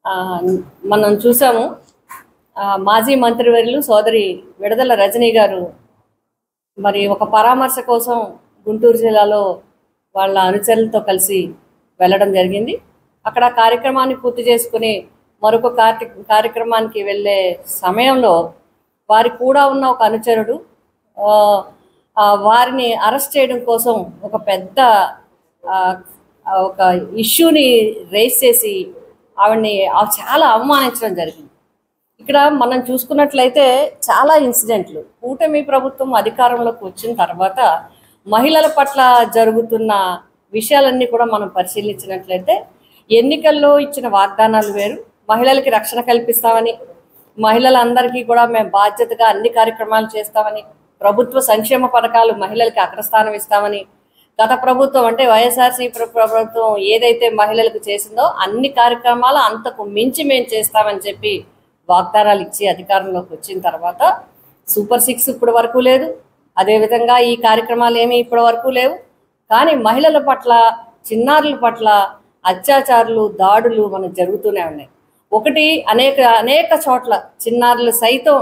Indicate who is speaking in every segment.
Speaker 1: ఆ, మనం చూసాము. మాజీ మంత్రివర్యులు సోదరి విడదల రజనీ గారు మరి ఒక పరామర్శ కోసం గుంటూరు జిల్లాలో వాళ్ళ అనుచరులతో కలిసి వెళ్ళడం జరిగింది. అక్కడ కార్యక్రమాన్ని పూర్తి చేసుకుని మరొక కార్యక్రమానికి వెళ్ళే సమయంలో వారి కూడా ఉన్న ఒక అనుచరుడు వారిని అరెస్ట్ చేయడం కోసం ఒక పెద్ద ఒక ఇష్యూని రేస్ చేసి ఆవిడ్ని చాలా అవమానించడం జరిగింది. ఇక్కడ మనం చూసుకున్నట్లయితే చాలా ఇన్సిడెంట్లు కూటమి ప్రభుత్వం అధికారంలోకి వచ్చిన తర్వాత మహిళల పట్ల జరుగుతున్న విషయాలన్నీ కూడా మనం పరిశీలించినట్లయితే ఎన్నికల్లో ఇచ్చిన వాగ్దానాలు వేరు. మహిళలకి రక్షణ కల్పిస్తామని, మహిళలందరికీ కూడా మేము బాధ్యతగా అన్ని కార్యక్రమాలు చేస్తామని, ప్రభుత్వ సంక్షేమ పథకాలు మహిళలకి అగ్రస్థానం ఇస్తామని, గత ప్రభుత్వం అంటే వైఎస్ఆర్సీపీ ప్రభుత్వం ఏదైతే మహిళలకు చేసిందో అన్ని కార్యక్రమాలు అంతకు మించి మేము చేస్తామని చెప్పి వాగ్దానాలు ఇచ్చి అధికారంలోకి వచ్చిన తర్వాత సూపర్ 6 ఇప్పటి వరకు లేదు. అదేవిధంగా ఈ కార్యక్రమాలు ఏమీ ఇప్పటి వరకు లేవు. కానీ మహిళల పట్ల, చిన్నారుల పట్ల అత్యాచారాలు, దాడులు మనకు జరుగుతూనే ఉన్నాయి. ఒకటి అనేక చోట్ల చిన్నారులు సైతం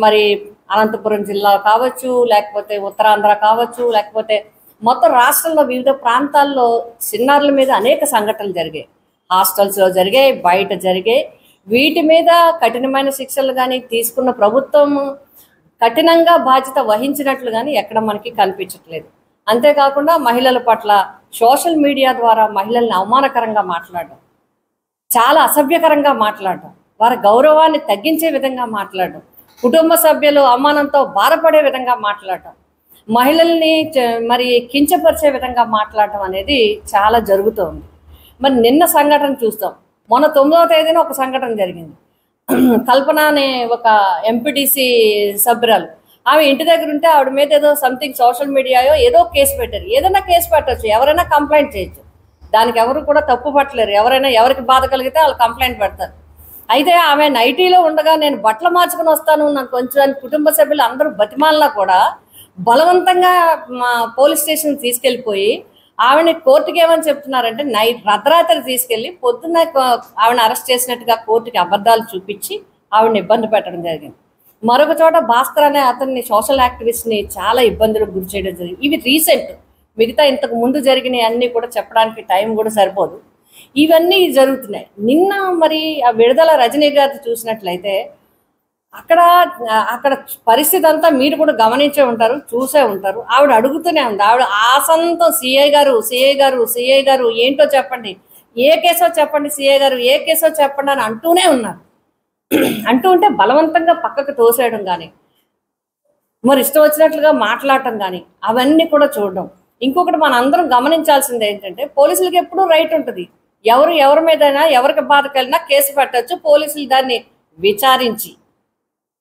Speaker 1: మరి అనంతపురం జిల్లా కావచ్చు, లేకపోతే ఉత్తరాంధ్ర కావచ్చు, లేకపోతే మొత్తం రాష్ట్రంలో వివిధ ప్రాంతాల్లో చిన్నారుల మీద అనేక సంఘటనలు జరిగాయి. హాస్టల్స్లో జరిగాయి, బయట జరిగాయి. వీటి మీద కఠినమైన శిక్షలు కానీ తీసుకున్న ప్రభుత్వం కఠినంగా బాధ్యత వహించినట్లు కానీ ఎక్కడ మనకి కనిపించట్లేదు. అంతేకాకుండా మహిళల పట్ల సోషల్ మీడియా ద్వారా మహిళల్ని అవమానకరంగా మాట్లాడడం, చాలా అసభ్యకరంగా మాట్లాడడం, వారి గౌరవాన్ని తగ్గించే విధంగా మాట్లాడడం, కుటుంబ సభ్యులు అవమానంతో బాధపడే విధంగా మాట్లాడటం, మహిళల్ని మరి కించపరిచే విధంగా మాట్లాడటం అనేది చాలా జరుగుతుంది. మరి నిన్న సంఘటన చూస్తాం. మొన్న 9వ తేదీన ఒక సంఘటన జరిగింది. కల్పన అనే ఒక ఎంపీటీసీ సభ్యురాలు, ఆమె ఇంటి దగ్గర ఉంటే ఆవిడ మీద ఏదో సంథింగ్ సోషల్ మీడియాయో ఏదో కేసు పెట్టారు. ఏదైనా కేసు పెట్టచ్చు, ఎవరైనా కంప్లైంట్ చేయొచ్చు, దానికి ఎవరు కూడా తప్పు పట్టలేరు. ఎవరికి బాధ కలిగితే వాళ్ళు కంప్లైంట్ పెడతారు. అయితే ఆమె నైటీలో ఉండగా నేను బట్టలు మార్చుకుని వస్తాను నాకు కొంచెం కుటుంబ సభ్యులు అందరూ బతిమాలినా కూడా బలవంతంగా మా పోలీస్ స్టేషన్ తీసుకెళ్ళిపోయి ఆవిడని కోర్టుకి ఏమని చెప్తున్నారంటే అర్ధరాత్రి తీసుకెళ్ళి పొద్దున్న ఆవిడని అరెస్ట్ చేసినట్టుగా కోర్టుకి అబద్ధాలు చూపించి ఆవిడని ఇబ్బంది పెట్టడం జరిగింది. మరొక చోట భాస్కర్ అనే అతన్ని సోషల్ యాక్టివిస్ట్ని చాలా ఇబ్బందులకు గురి చేయడం జరిగింది. ఇవి రీసెంట్. మిగతా ఇంతకు ముందు జరిగినవి అన్నీ కూడా చెప్పడానికి టైం కూడా సరిపోదు. ఇవన్నీ జరుగుతున్నాయి. నిన్న మరి ఆ విడుదల రజనీ గారిని చూసినట్లయితే అక్కడ పరిస్థితి అంతా మీరు కూడా గమనించే ఉంటారు, చూసే ఉంటారు. ఆవిడ అడుగుతూనే ఉంది. ఆవిడ ఆసంతో సిఐ గారు ఏంటో చెప్పండి, ఏ కేసో చెప్పండి, సిఐ గారు ఏ కేసో చెప్పండి అని అంటూనే ఉన్నారు. అంటూ ఉంటే బలవంతంగా పక్కకు తోసేయడం కానీ, మరి ఇష్టం వచ్చినట్లుగా మాట్లాడటం కానీ అవన్నీ కూడా చూడడం. ఇంకొకటి మన అందరం గమనించాల్సింది ఏంటంటే పోలీసులకి ఎప్పుడూ రైట్ ఉంటుంది. ఎవరి మీదైనా ఎవరికి బాధ కలిగినా కేసు పెట్టచ్చు. పోలీసులు దాన్ని విచారించి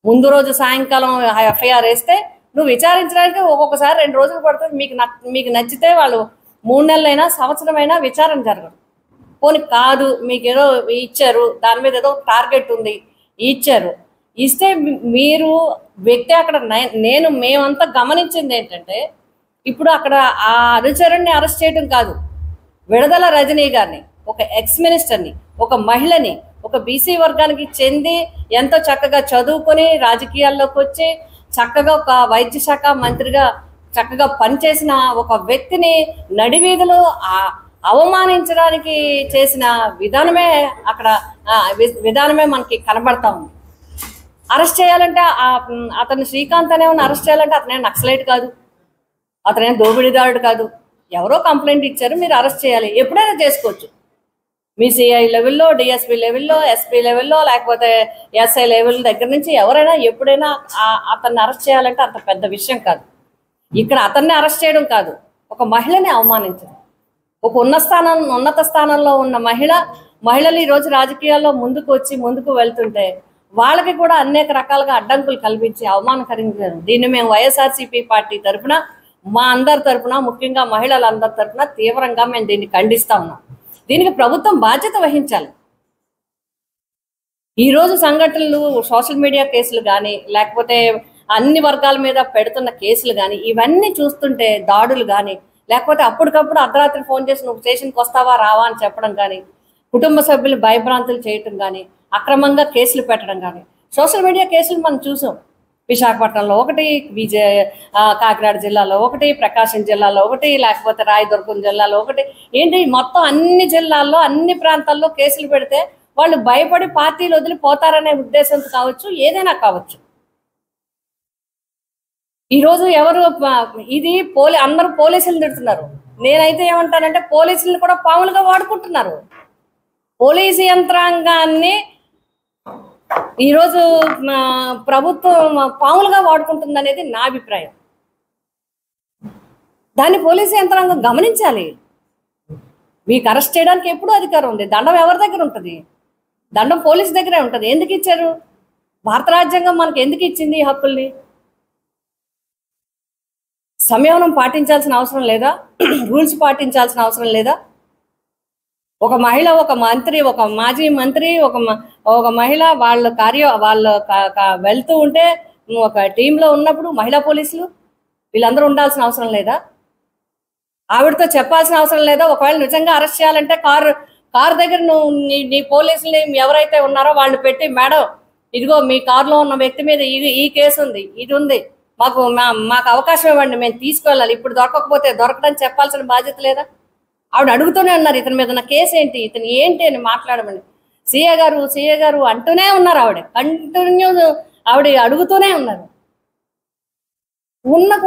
Speaker 1: ముందు రోజు సాయంకాలం ఎఫ్ఐఆర్ వేస్తే నువ్వు విచారించడానికి ఒక్కొక్కసారి 2 రోజులు పడుతుంది. మీకు నచ్చితే వాళ్ళు 3 నెలలైనా సంవత్సరమైనా విచారణ జరగదు. పోనీ కాదు, మీకు ఏదో ఇచ్చారు, దాని మీద ఏదో టార్గెట్ ఉంది, ఇచ్చారు, ఇస్తే మీరు వ్యక్తి అక్కడ మేమంతా గమనించింది ఏంటంటే ఇప్పుడు అక్కడ ఆ అనుచరుణ్ణి అరెస్ట్ చేయడం కాదు, విడుదల రజనీ గారిని, ఒక ఎక్స్ మినిస్టర్ని, ఒక మహిళని, ఒక బీసీ వర్గానికి చెంది ఎంతో చక్కగా చదువుకొని రాజకీయాల్లోకి వచ్చి చక్కగా ఒక వైద్య శాఖ మంత్రిగా చక్కగా పనిచేసిన ఒక వ్యక్తిని నడివీధిలో అవమానించడానికి చేసిన విధానమే మనకి కనబడతా ఉంది. అరెస్ట్ చేయాలంటే అతను శ్రీకాంత్ అనేవాడిని అరెస్ట్ చేయాలంటే అతనే నక్సలైట్ కాదు, అతనే దోపిడీదారుడు కాదు. ఎవరో కంప్లైంట్ ఇచ్చారు, మీరు అరెస్ట్ చేయాలి, ఎప్పుడైనా చేసుకోవచ్చు. మీ సిఐ లెవెల్లో, డిఎస్పీ లెవెల్లో, ఎస్పీ లెవెల్లో, లేకపోతే ఎస్ఐ లెవెల్ దగ్గర నుంచి ఎవరైనా ఎప్పుడైనా అతన్ని అరెస్ట్ చేయాలంటే అంత పెద్ద విషయం కాదు. ఇక్కడ అతన్ని అరెస్ట్ చేయడం కాదు, ఒక మహిళని అవమానించడం. ఒక ఉన్నత స్థానంలో ఉన్న మహిళలు ఈరోజు రాజకీయాల్లో ముందుకు వెళ్తుంటే వాళ్ళకి కూడా అనేక రకాలుగా అడ్డంకులు కల్పించి అవమానకరించారు. దీన్ని మేము వైఎస్ఆర్సీపీ పార్టీ తరఫున, మా అందరి తరఫున, ముఖ్యంగా మహిళలందరి తరఫున తీవ్రంగా మేము దీన్ని ఖండిస్తా ఉన్నాం. దీనికి ప్రభుత్వం బాధ్యత వహించాలి. ఈరోజు సంఘటనలు, సోషల్ మీడియా కేసులు కానీ, లేకపోతే అన్ని వర్గాల మీద పెడుతున్న కేసులు కానీ, ఇవన్నీ చూస్తుంటే దాడులు కానీ, లేకపోతే అప్పటికప్పుడు అర్ధరాత్రి ఫోన్ చేసి నువ్వు స్టేషన్కి వస్తావా రావా అని చెప్పడం కానీ, కుటుంబ సభ్యులు భయభ్రాంతులు చేయటం కానీ, అక్రమంగా కేసులు పెట్టడం కానీ, సోషల్ మీడియా కేసులు మనం చూసాం. విశాఖపట్నంలో ఒకటి, కాకినాడ జిల్లాలో ఒకటి, ప్రకాశం జిల్లాలో ఒకటి, లేకపోతే రాయదుర్గం జిల్లాలో ఒకటి, ఏంటి మొత్తం అన్ని జిల్లాల్లో అన్ని ప్రాంతాల్లో కేసులు పెడితే వాళ్ళు భయపడి పార్టీలు వదిలిపోతారనే ఉద్దేశంతో కావచ్చు, ఏదైనా కావచ్చు. ఈరోజు ఎవరు ఇది అందరూ పోలీసులు తిడుతున్నారు. నేనైతే ఏమంటానంటే పోలీసులను కూడా పాములుగా వాడుకుంటున్నారు. పోలీసు యంత్రాంగాన్ని ఈరోజు ప్రభుత్వం పాములుగా వాడుకుంటుంది అనేది నా అభిప్రాయం. దాన్ని పోలీసు యంత్రాంగం గమనించాలి. మీకు అరెస్ట్ చేయడానికి ఎప్పుడూ అధికారం ఉంది. దండం ఎవరి దగ్గర ఉంటుంది? దండం పోలీసు దగ్గరే ఉంటుంది. ఎందుకు ఇచ్చారు? భారత రాజ్యాంగం మనకు ఎందుకు ఇచ్చింది ఈ హక్కుల్ని? సంయమనం పాటించాల్సిన అవసరం లేదా? రూల్స్ పాటించాల్సిన అవసరం లేదా? ఒక మహిళ, ఒక మంత్రి, ఒక మాజీ మంత్రి, ఒక మహిళ వాళ్ళు వెళ్తూ ఉంటే ఒక టీంలో ఉన్నప్పుడు మహిళా పోలీసులు వీళ్ళందరూ ఉండాల్సిన అవసరం లేదా? ఆవిడతో చెప్పాల్సిన అవసరం లేదా? ఒకవేళ నిజంగా అరెస్ట్ చేయాలంటే కారు దగ్గర నువ్వు నీ పోలీసులు ఎవరైతే ఉన్నారో వాళ్ళు పెట్టి, మేడం ఇదిగో మీ కారులో ఉన్న వ్యక్తి మీద ఈ కేసు ఉంది, ఇది ఉంది, మాకు అవకాశం ఇవ్వండి, మేము తీసుకువెళ్ళాలి, ఇప్పుడు దొరకకపోతే దొరకదని చెప్పాల్సిన బాధ్యత లేదా? ఆవిడ అడుగుతూనే ఉన్నారు, ఇతని మీద ఉన్న కేసు ఏంటి, ఇతను ఏంటి అని మాట్లాడమని. సీఏ గారు అంటూనే ఉన్నారు. కంటిన్యూ ఆవిడ అడుగుతూనే ఉన్నారు.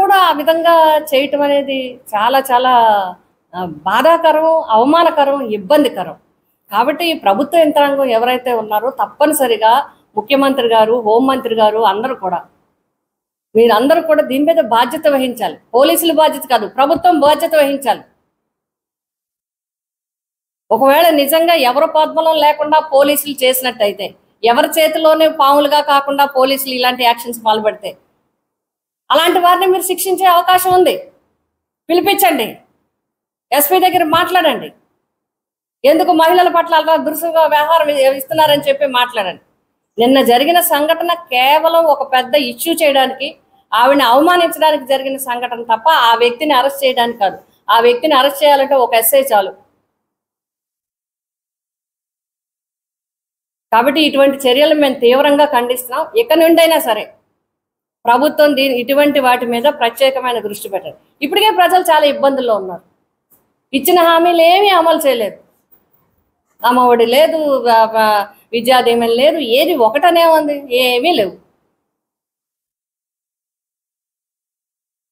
Speaker 1: కూడా ఆ విధంగా చేయటం అనేది చాలా చాలా బాధాకరం, అవమానకరం, ఇబ్బందికరం. కాబట్టి ప్రభుత్వ యంత్రాంగం ఎవరైతే ఉన్నారో తప్పనిసరిగా ముఖ్యమంత్రి గారు, హోంమంత్రి గారు మీరందరూ కూడా దీని మీద బాధ్యత వహించాలి. పోలీసులు బాధ్యత కాదు, ప్రభుత్వం బాధ్యత వహించాలి. ఒకవేళ నిజంగా ఎవరి పద్మలం లేకుండా పోలీసులు చేసినట్టయితే, ఎవరి చేతిలోనే పాములుగా కాకుండా పోలీసులు ఇలాంటి యాక్షన్స్ పాల్పడితే, అలాంటి వారిని మీరు శిక్షించే అవకాశం ఉంది. పిలిపించండి, ఎస్పీ దగ్గర మాట్లాడండి. ఎందుకు మహిళల పట్ల అలా దురుసుగా వ్యవహారం ఇస్తున్నారని చెప్పి మాట్లాడండి. నిన్న జరిగిన సంఘటన కేవలం ఒక పెద్ద ఇష్యూ చేయడానికి, ఆవిడని అవమానించడానికి జరిగిన సంఘటన తప్ప ఆ వ్యక్తిని అరెస్ట్ చేయడానికి కాదు. ఆ వ్యక్తిని అరెస్ట్ చేయాలంటే ఒక ఎస్ఐ చాలు. కాబట్టి ఇటువంటి చర్యలు మేము తీవ్రంగా ఖండిస్తున్నాం. ఇక నుండైనా సరే ప్రభుత్వం ఇటువంటి వాటి మీద ప్రత్యేకమైన దృష్టి పెట్టారు. ఇప్పటికే ప్రజలు చాలా ఇబ్బందుల్లో ఉన్నారు. ఇచ్చిన హామీలు ఏమీ అమలు చేయలేదు. అమ్మఒడి లేదు, విద్యాదీవెన లేదు, ఏది ఒకటనే ఉంది, ఏమీ లేవు.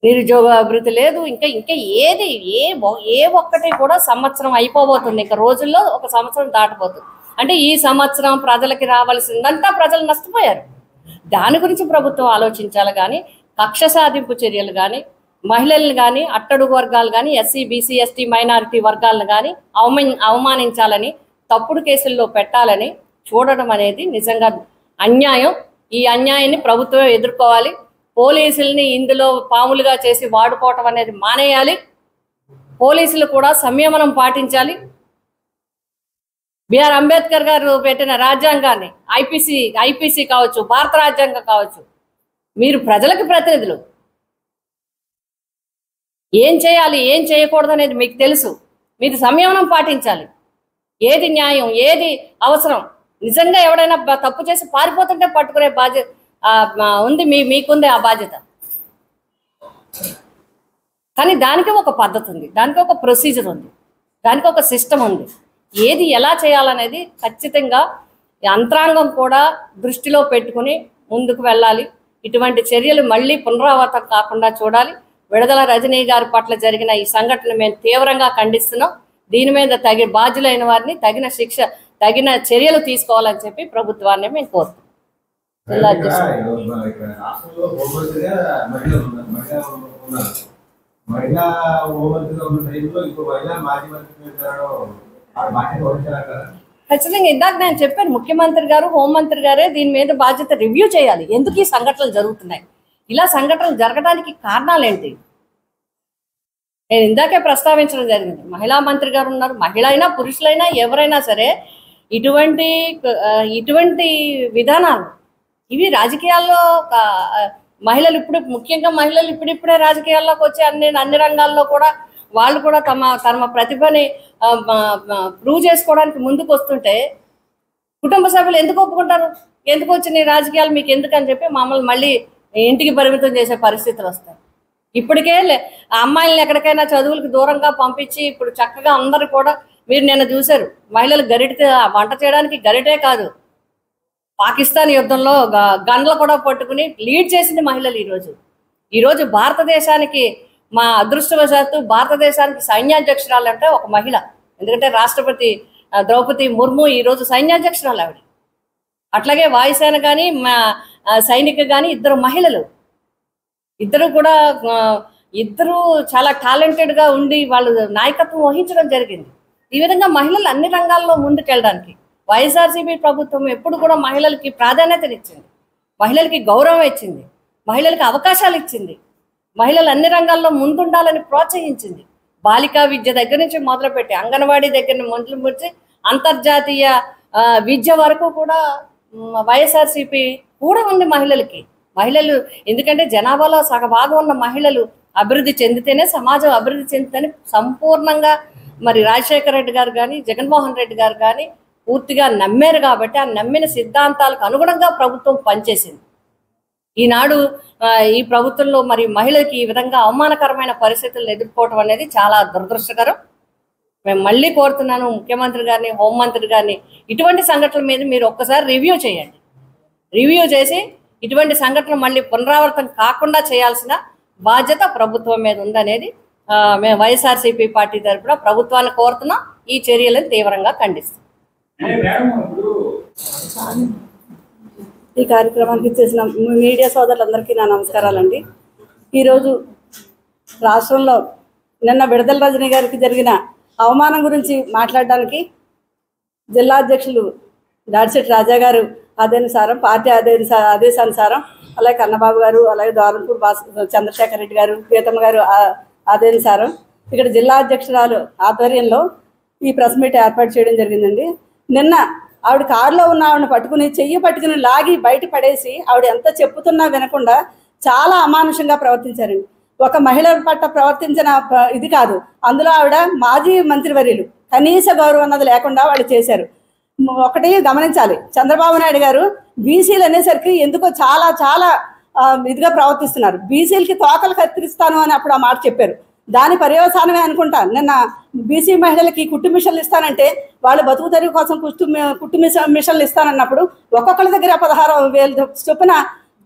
Speaker 1: నిరుద్యోగ అభివృద్ధి లేదు. ఇంకా ఏది ఏ ఒక్కటి కూడా సంవత్సరం అయిపోబోతుంది. ఇంకా రోజుల్లో ఒక సంవత్సరం దాటిపోతుంది. అంటే ఈ సంవత్సరం ప్రజలకి రావాల్సిందంతా ప్రజలు నష్టపోయారు. దాని గురించి ప్రభుత్వం ఆలోచించాలి. కానీ కక్ష సాధింపు చర్యలు కానీ, మహిళలను కానీ, అట్టడుగు వర్గాలు కానీ, ఎస్సీ, బీసీ, ఎస్టీ, మైనారిటీ వర్గాలను కానీ అవమానించాలని, తప్పుడు కేసుల్లో పెట్టాలని చూడడం అనేది నిజంగా అన్యాయం. ఈ అన్యాయాన్ని ప్రభుత్వం ఎదుర్కోవాలి. పోలీసుల్ని ఇందులో పాములుగా చేసి వాడుకోవటం అనేది మానేయాలి. పోలీసులు కూడా సంయమనం పాటించాలి. బిఆర్ అంబేద్కర్ గారు పెట్టిన రాజ్యాంగాన్ని, ఐపీసీ కావచ్చు, భారత రాజ్యాంగం కావచ్చు, మీరు ప్రజలకు ప్రతినిధులు. ఏం చేయాలి, ఏం చేయకూడదు అనేది మీకు తెలుసు. మీరు సంయమనం పాటించాలి. ఏది న్యాయం, ఏది అవసరం. నిజంగా ఎవడైనా తప్పు చేసి పారిపోతుంటే పట్టుకునే బాధ్యత ఉంది, మీకుందే ఆ బాధ్యత. కానీ దానికి ఒక పద్ధతి ఉంది, దానికి ఒక ప్రొసీజర్ ఉంది, దానికి ఒక సిస్టమ్ ఉంది. ఏది ఎలా చేయాలనేది ఖచ్చితంగా యంత్రాంగం కూడా దృష్టిలో పెట్టుకుని ముందుకు వెళ్ళాలి. ఇటువంటి చర్యలు మళ్ళీ పునరావృతం కాకుండా చూడాలి. విడుదల రజనీ గారి పట్ల జరిగిన ఈ సంఘటన మేము తీవ్రంగా ఖండిస్తున్నాం. దీని మీద బాధ్యులైన వారిని తగిన చర్యలు తీసుకోవాలని చెప్పి ప్రభుత్వాన్ని మేము కోరుతున్నాం. ఖచ్చితంగా ఇందాక నేను చెప్పాను, ముఖ్యమంత్రి గారు, హోంమంత్రి గారే దీని మీద బాధ్యత రివ్యూ చేయాలి. ఎందుకు ఈ సంఘటనలు జరుగుతున్నాయి, ఇలా సంఘటనలు జరగడానికి కారణాలు ఏంటి? నేను ఇందాకే ప్రస్తావించడం జరిగింది. మహిళా మంత్రి గారు ఉన్నారు. మహిళ అయినా పురుషులైనా ఎవరైనా సరే ఇటువంటి విధానాలు ఇవి రాజకీయాల్లో ముఖ్యంగా మహిళలు ఇప్పుడిప్పుడే రాజకీయాల్లోకి వచ్చి అన్ని రంగాల్లో కూడా వాళ్ళు కూడా తమ తమ ప్రతిభని ప్రూవ్ చేసుకోవడానికి ముందుకు వస్తుంటే కుటుంబ సభ్యులు ఎందుకు ఒప్పుకుంటారు? ఎందుకు వచ్చిన రాజకీయాలు మీకు ఎందుకు అని చెప్పి మమ్మల్ని మళ్ళీ ఇంటికి పరిమితం చేసే పరిస్థితులు వస్తాయి. ఇప్పటికే ఆ అమ్మాయిలను ఎక్కడికైనా చదువులకు దూరంగా పంపించి ఇప్పుడు చక్కగా అందరూ కూడా మీరు నిన్న చూశారు, మహిళలు గరిటె వంట చేయడానికి గరిటే కాదు, పాకిస్తాన్ యుద్ధంలో గన్లు కూడా పట్టుకుని లీడ్ చేసింది మహిళలు. ఈరోజు భారతదేశానికి మా అదృష్టవశాత్తు భారతదేశానికి సైన్యాధ్యక్షురాలు అంటే ఒక మహిళ. ఎందుకంటే రాష్ట్రపతి ద్రౌపది ముర్ము ఈరోజు సైన్యాధ్యక్షురాలు ఆవిడ. అట్లాగే వాయుసేన కానీ మా సైనిక కానీ ఇద్దరు మహిళలు, ఇద్దరు చాలా టాలెంటెడ్గా ఉండి వాళ్ళు నాయకత్వం వహించడం జరిగింది. ఈ విధంగా మహిళలు అన్ని రంగాల్లో ముందుకెళ్ళడానికి వైఎస్ఆర్సీపీ ప్రభుత్వం ఎప్పుడు కూడా మహిళలకి ప్రాధాన్యతనిచ్చింది, మహిళలకి గౌరవం ఇచ్చింది, మహిళలకి అవకాశాలు ఇచ్చింది, మహిళలు అన్ని రంగాల్లో ముందుండాలని ప్రోత్సహించింది. బాలికా విద్య దగ్గర నుంచి మొదలుపెట్టి అంగన్వాడీ దగ్గర మొదలుపెట్టి అంతర్జాతీయ విద్య వరకు కూడా వైఎస్ఆర్సీపీ కూడా ఉంది మహిళలకి. మహిళలు ఎందుకంటే జనాభాలో సగభాగం ఉన్న మహిళలు అభివృద్ధి చెందితేనే సమాజం అభివృద్ధి చెందితేనే సంపూర్ణంగా మరి రాజశేఖర రెడ్డి గారు కానీ జగన్మోహన్ రెడ్డి గారు కానీ పూర్తిగా నమ్మారు. కాబట్టి ఆ నమ్మిన సిద్ధాంతాలకు అనుగుణంగా ప్రభుత్వం పనిచేసింది. ఈనాడు ఈ ప్రభుత్వంలో మరి మహిళలకి ఈ విధంగా అవమానకరమైన పరిస్థితులను ఎదుర్కోవటం అనేది చాలా దురదృష్టకరం. మేము మళ్ళీ కోరుతున్నాను ముఖ్యమంత్రి గారిని, హోంమంత్రి గారిని, ఇటువంటి సంఘటనల మీద మీరు ఒక్కసారి రివ్యూ చేయండి. రివ్యూ చేసి ఇటువంటి సంఘటనలు మళ్ళీ పునరావృతం కాకుండా చేయాల్సిన బాధ్యత ప్రభుత్వం మీద ఉందనేది మేము వైఎస్ఆర్సీపీ పార్టీ తరఫున ప్రభుత్వాన్ని కోరుతున్నాం. ఈ చర్యలను తీవ్రంగా ఖండిస్తాం.
Speaker 2: ఈ కార్యక్రమానికి చేసిన మీడియా సోదరులందరికీ నా నమస్కారాలండి. ఈరోజు రాష్ట్రంలో నిన్న విడుదల రజనీ గారికి జరిగిన అవమానం గురించి మాట్లాడడానికి జిల్లా అధ్యక్షులు దాడిశెట్టి రాజా గారు ఆదేశానుసారం, పార్టీ ఆదేశానుసారం, అలాగే కన్నబాబు గారు, అలాగే ద్వారంపూర్ చంద్రశేఖర్ రెడ్డి గారు, ప్రీతమ్మ గారు ఆదేశానుసారం ఇక్కడ జిల్లా అధ్యక్షురాలు ఆధ్వర్యంలో ఈ ప్రెస్ మీట్ ఏర్పాటు చేయడం జరిగిందండి. నిన్న ఆవిడ కారులో ఉన్న ఆవిడని పట్టుకుని చెయ్యి పట్టుకుని లాగి బయట పడేసి ఆవిడ ఎంత చెప్పుతున్నా వినకుండా చాలా అమానుషంగా ప్రవర్తించారండి. ఒక మహిళ పట్ల ప్రవర్తించిన ఇది కాదు, అందులో ఆవిడ మాజీ మంత్రివర్యులు, కనీస గౌరవం అన్నది లేకుండా వాళ్ళు చేశారు. ఒకటి గమనించాలి, చంద్రబాబు నాయుడు గారు బీసీలు అనేసరికి ఎందుకో చాలా చాలా ఇదిగా ప్రవర్తిస్తున్నారు. బీసీలకి తోకలు కత్తిరిస్తాను అని అప్పుడు ఆ మాట చెప్పారు. దాని పర్యవసానమే అనుకుంటా నిన్న బీసీ మహిళలకి కుట్టు మిషన్లు ఇస్తానంటే వాళ్ళు బతుకు తెరువు కోసం కుట్టు మిషన్లు ఇస్తానన్నప్పుడు ఒక్కొక్కరి దగ్గర 16,000 చొప్పున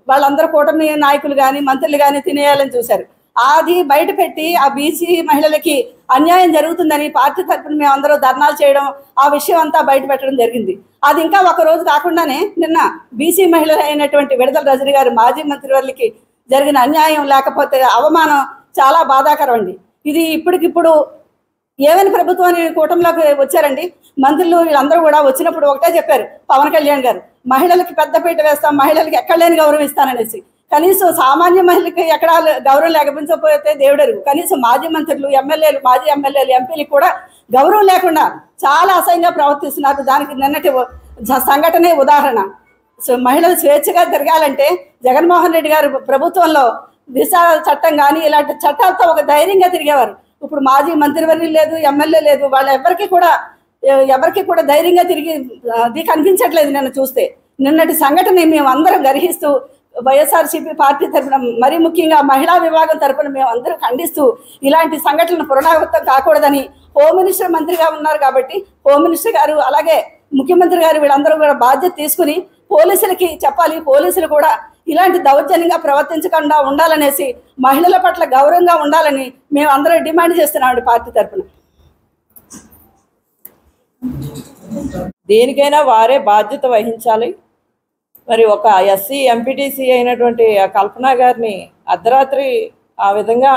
Speaker 2: వాళ్ళందరూ కూటమి నాయకులు కానీ మంత్రులు కానీ తినేయాలని చూశారు. అది బయట పెట్టి ఆ బీసీ మహిళలకి అన్యాయం జరుగుతుందని పార్టీ తరఫున మేము అందరూ ధర్నాలు చేయడం, ఆ విషయం అంతా బయట పెట్టడం జరిగింది. అది ఇంకా ఒక రోజు కాకుండానే నిన్న బీసీ మహిళ అయినటువంటి విడుదల రజనీ గారు మాజీ మంత్రివర్యులకి జరిగిన అన్యాయం లేకపోతే అవమానం చాలా బాధాకరం అండి. ఇది ఇప్పటికిప్పుడు ఏమైనా ప్రభుత్వాన్ని కూటమిలోకి వచ్చారండి, మంత్రులు వీళ్ళందరూ కూడా వచ్చినప్పుడు ఒకటే చెప్పారు పవన్ కళ్యాణ్ గారు, మహిళలకి పెద్దపీట వేస్తాం, మహిళలకి ఎక్కడ లేని గౌరవం ఇస్తాననేసి. కనీసం సామాన్య మహిళకి ఎక్కడ గౌరవం లేకపోతే దేవుడరు, కనీసం మాజీ మంత్రులు, ఎమ్మెల్యేలు, మాజీ ఎమ్మెల్యేలు, ఎంపీలకు కూడా గౌరవం లేకుండా చాలా అసహ్యంగా ప్రవర్తిస్తున్నారు. దానికి నిన్నటి సంఘటనే ఉదాహరణ. సో మహిళలు స్వేచ్ఛగా తిరగాలంటే జగన్మోహన్ రెడ్డి గారు ప్రభుత్వంలో దిశ చట్టం కానీ ఇలాంటి చట్టాలతో ఒక ధైర్యంగా తిరిగేవారు. ఇప్పుడు మాజీ మంత్రివర్యులు లేదు, ఎమ్మెల్యే లేదు, వాళ్ళు ఎవరికి కూడా ధైర్యంగా తిరిగి అది కనిపించట్లేదు. నిన్న చూస్తే నిన్నటి సంఘటన మేము అందరం గర్హిస్తూ వైఎస్ఆర్సీపీ పార్టీ తరఫున మరీ ముఖ్యంగా మహిళా విభాగం తరఫున మేము అందరూ ఖండిస్తూ ఇలాంటి సంఘటనలు పునరావృతం కాకూడదని హోమ్ మినిస్టర్ మంత్రిగా ఉన్నారు కాబట్టి హోమ్ మినిస్టర్ గారు అలాగే ముఖ్యమంత్రి గారు వీళ్ళందరూ కూడా బాధ్యత తీసుకుని పోలీసులకి చెప్పాలి. పోలీసులు కూడా ఇలాంటి దౌర్జన్యంగా ప్రవర్తించకుండా ఉండాలనేసి, మహిళల పట్ల గౌరవంగా ఉండాలని మేము అందరం డిమాండ్ చేస్తున్నామండి పార్టీ తరఫున.
Speaker 3: దేనికైనా వారే బాధ్యత వహించాలి. మరి ఒక ఎస్సీ ఎంపీటీసీ అయినటువంటి కల్పన గారిని అర్ధరాత్రి ఆ విధంగా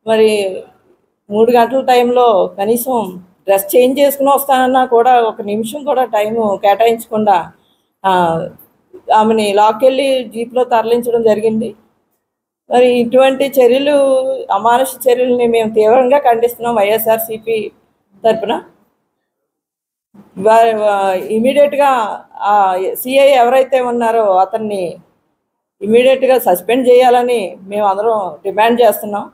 Speaker 3: మరి 3 గంటల టైంలో కనీసం డ్రెస్ చేంజ్ చేసుకుని వస్తానన్నా కూడా ఒక నిమిషం కూడా టైము కేటాయించకుండా ఆమెని లాక్కెళ్ళి జీప్లో తరలించడం జరిగింది. మరి ఇటువంటి చర్యలు, అమానుష చర్యలని మేము తీవ్రంగా ఖండిస్తున్నాం వైఎస్ఆర్సీపీ తరఫున. ఇమీడియట్గా సిఐ ఎవరైతే ఉన్నారో అతన్ని ఇమీడియట్గా సస్పెండ్ చేయాలని మేము అందరం డిమాండ్ చేస్తున్నాం.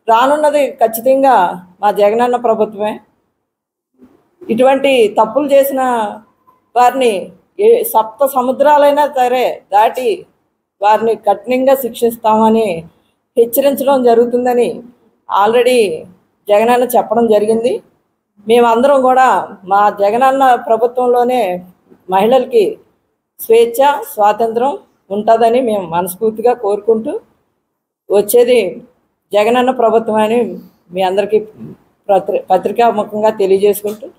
Speaker 3: రానున్నది ఖచ్చితంగా మా జగనన్న ప్రభుత్వమే. ఇటువంటి తప్పులు చేసిన వారిని సప్త సముద్రాలైనా సరే దాటి వారిని కఠినంగా శిక్షిస్తామని హెచ్చరించడం జరుగుతుందని ఆల్రెడీ జగనన్న చెప్పడం జరిగింది. మేమందరం కూడా మా జగనన్న ప్రభుత్వంలోనే మహిళలకి స్వేచ్ఛ స్వాతంత్రం ఉంటుందని మేము మనస్ఫూర్తిగా కోరుకుంటూ వచ్చేది జగనన్న ప్రభుత్వం అని మీ అందరికీ పత్రికాముఖంగా తెలియజేసుకుంటున్నాం.